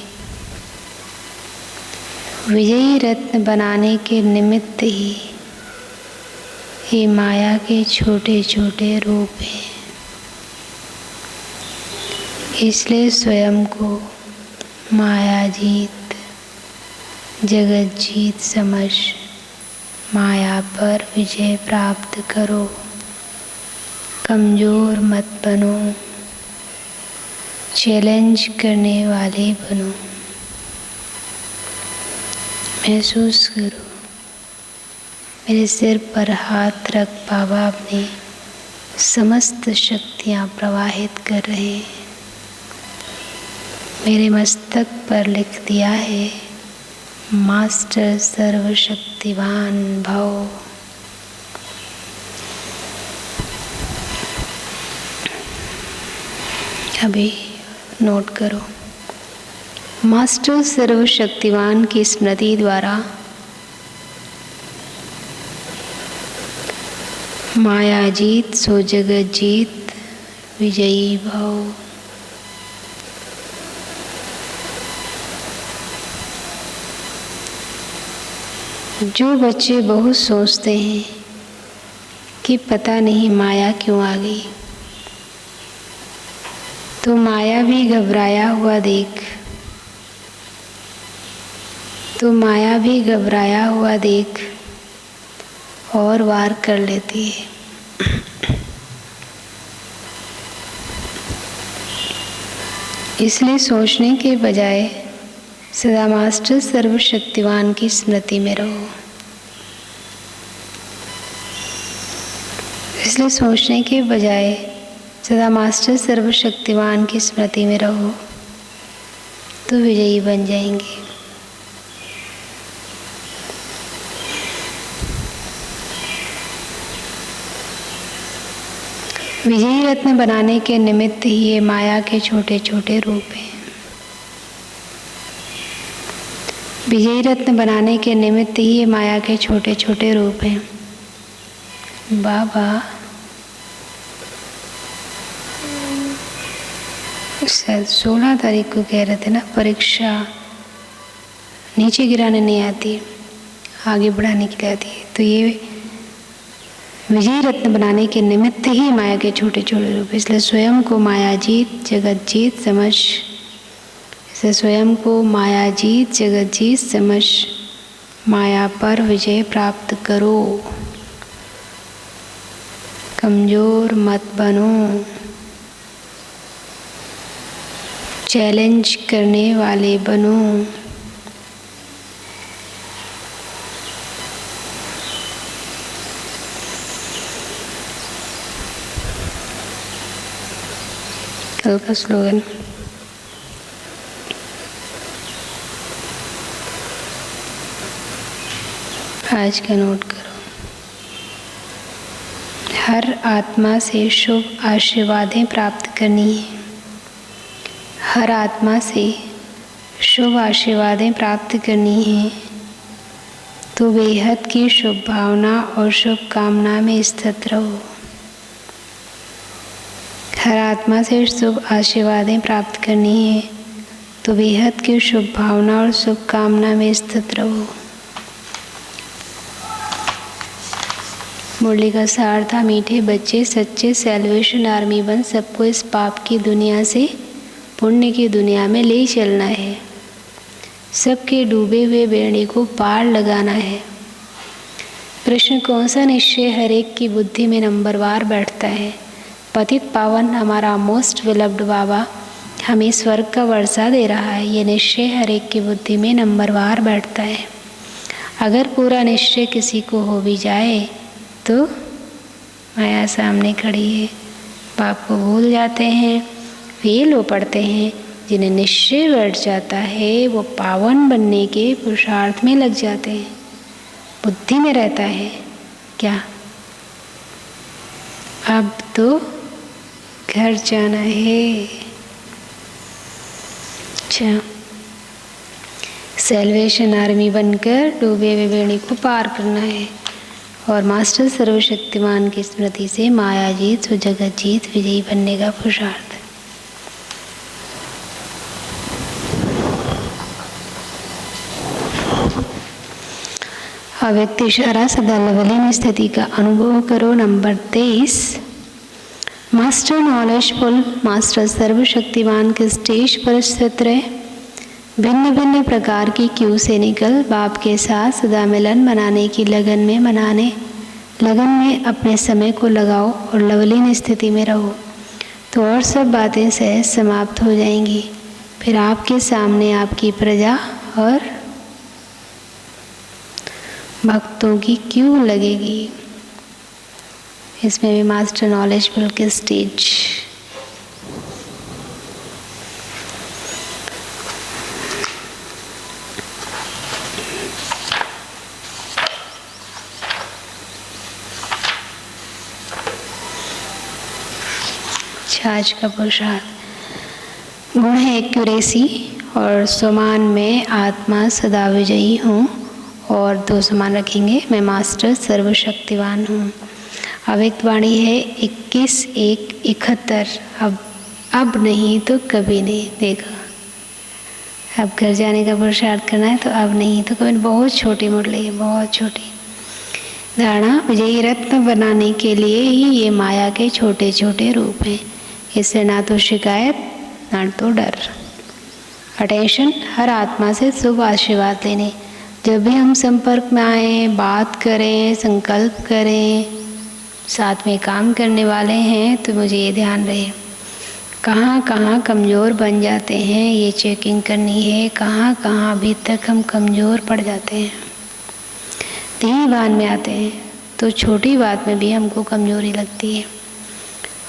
विजयी रत्न बनाने के निमित्त ही ये माया के छोटे छोटे रूप हैं। इसलिए स्वयं को माया जीत जगत जीत समझ माया पर विजय प्राप्त करो। कमजोर मत बनो, चैलेंज करने वाले बनो। महसूस करो मेरे सिर पर हाथ रख बाबा अपनी समस्त शक्तियाँ प्रवाहित कर रहे हैं। मेरे मस्तक पर लिख दिया है मास्टर सर्वशक्तिवान भव। अभी नोट करो, मास्टर सर्वशक्तिवान की स्मृति द्वारा माया जीत सो जगत जीत विजयी भव। जो बच्चे बहुत सोचते हैं कि पता नहीं माया क्यों आ गई, तो माया भी घबराया हुआ देख और वार कर लेती है। इसलिए सोचने के बजाय सदा मास्टर सर्वशक्तिवान की स्मृति में रहो। इसलिए सोचने के बजाय सदा मास्टर सर्वशक्तिवान की स्मृति में रहो तो विजयी बन जाएंगे। विजयी रत्न बनाने के निमित्त ही ये माया के छोटे छोटे रूप हैं। विजयी रत्न बनाने के निमित्त ही ये माया के छोटे छोटे रूप हैं। बाबा शायद 16 तारीख को कह रहे थे ना, परीक्षा नीचे गिराने नहीं आती, आगे बढ़ाने के लिए आती है। तो ये विजयी रत्न बनाने के निमित्त ही माया के छोटे छोटे रूप। इसलिए स्वयं को माया जीत जगत जीत समझ, इसलिए स्वयं को माया जीत जगत जीत समझ माया पर विजय प्राप्त करो। कमजोर मत बनो, चैलेंज करने वाले बनो। कल का स्लोगन, आज का नोट करो। हर आत्मा से शुभ आशीर्वादें प्राप्त करनी है। हर आत्मा से शुभ आशीर्वादें प्राप्त करनी है तो बेहद की शुभ भावना और शुभ कामना में स्थित रहो। हर आत्मा से शुभ आशीर्वादें प्राप्त करनी है तो बेहद की शुभ भावना और शुभ कामना में स्थित रहो। मुरली का सार था, मीठे बच्चे सच्चे सैल्वेशन आर्मी बन सबको इस पाप की दुनिया से पुण्य की दुनिया में ले चलना है। सबके डूबे हुए बेड़े को पार लगाना है। प्रश्न कौन सा निश्चय हर एक की बुद्धि में नंबरवार बैठता है? पतित पावन हमारा मोस्ट विलव्ड बाबा हमें स्वर्ग का वर्षा दे रहा है। ये निश्चय हर एक की बुद्धि में नंबरवार बैठता है। अगर पूरा निश्चय किसी को हो भी जाए तो माया सामने खड़ी है, बाप को भूल जाते हैं। वे लोग पढ़ते हैं जिन्हें निश्चय बैठ जाता है वो पावन बनने के पुरुषार्थ में लग जाते हैं। बुद्धि में रहता है क्या अब तो घर जाना है। अच्छा, सैल्वेशन आर्मी बनकर डूबे हुए बेड़ी को पार करना है और मास्टर सर्वशक्तिमान की स्मृति से माया जीत व जगत जीत विजयी बनने का पुरुषार्थ। अव्यक्त इशारा सदा लवलीन स्थिति का अनुभव करो। नंबर 23, मास्टर नॉलेजफुल, मास्टर सर्वशक्तिमान के स्टेज पर स्थित रहे। भिन्न भिन्न प्रकार की क्यू से निकल बाप के साथ सदा मिलन बनाने की लगन में अपने समय को लगाओ और लवलीन स्थिति में रहो तो और सब बातें सहज समाप्त हो जाएंगी। फिर आपके सामने आपकी प्रजा और भक्तों की क्यू लगेगी। इसमें भी मास्टर नॉलेजफुल के स्टेज। आज का पुरुषार्थ गुण है एक्यूरेसी और समान में आत्मा सदा विजयी हूँ और 2 समान रखेंगे। मैं मास्टर सर्वशक्तिवान हूँ। अव्यक्त वाणी है 21-1-71। अब नहीं तो कभी नहीं। देखो अब घर जाने का पुरुषार्थ करना है तो अब नहीं तो कभी। बहुत छोटी मुरली है, बहुत छोटी धारणा। विजयी रत्न बनाने के लिए ही ये माया के छोटे छोटे रूप हैं। इससे ना तो शिकायत ना तो डर। अटेंशन, हर आत्मा से शुभ आशीर्वाद लेने। जब भी हम संपर्क में आए, बात करें, संकल्प करें, साथ में काम करने वाले हैं तो मुझे ये ध्यान रहे कहाँ कहाँ कमज़ोर बन जाते हैं, ये चेकिंग करनी है। कहाँ कहाँ अभी तक हम कमज़ोर पड़ जाते हैं। देहभान में आते हैं तो छोटी बात में भी हमको कमज़ोरी लगती है।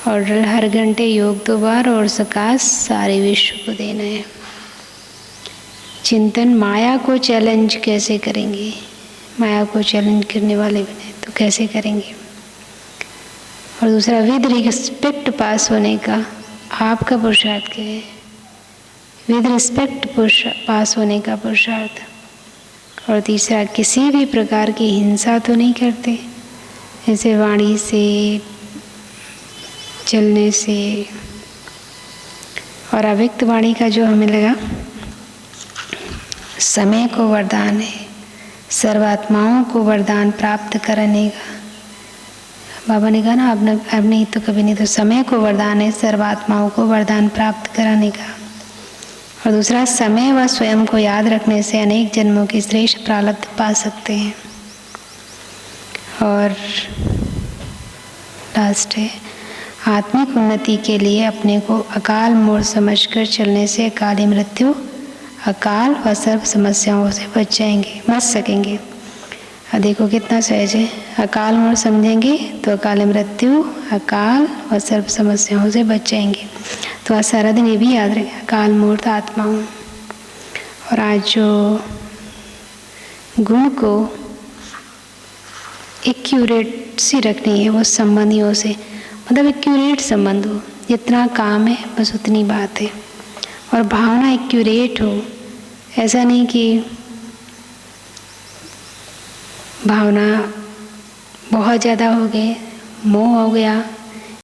और हर घंटे योग 2 बार और सकाश सारे विश्व को देना है। चिंतन, माया को चैलेंज कैसे करेंगे? माया को चैलेंज करने वाले बने तो कैसे करेंगे? और दूसरा, विद रिस्पेक्ट पास होने का आपका पुरुषार्थ क्या है? विद रिस्पेक्ट पास होने का पुरुषार्थ। और तीसरा, किसी भी प्रकार की हिंसा तो नहीं करते, जैसे वाणी से, चलने से। और अव्यक्त वाणी का जो हमें लगा, समय को वरदान है, सर्वात्माओं को वरदान प्राप्त करने का। बाबा ने कहा ना अब नहीं तो कभी नहीं, तो समय को वरदान है, सर्वात्माओं को वरदान प्राप्त कराने का। और दूसरा, समय व स्वयं को याद रखने से अनेक जन्मों की श्रेष्ठ प्रारब्ध पा सकते हैं। और लास्ट है, आत्मिक उन्नति के लिए अपने को अकाल मोड़ समझकर चलने से अकाली मृत्यु, अकाल व सर्व समस्याओं से बच सकेंगे। अब देखो कितना सहज है। अकाल मोड़ समझेंगे तो अकाल मृत्यु, अकाल व सर्व समस्याओं से बच जाएंगे। तो आज सारा दिन ये भी याद रखें, अकाल मूर्त आत्मा हूँ। और आज जो गुण को एक्यूरेट सी रखनी है वो संबंधियों से, मतलब एक्यूरेट संबंध हो। जितना काम है बस उतनी बात है। और भावना एक्यूरेट हो। ऐसा नहीं कि भावना बहुत ज़्यादा हो गए, मोह हो गया,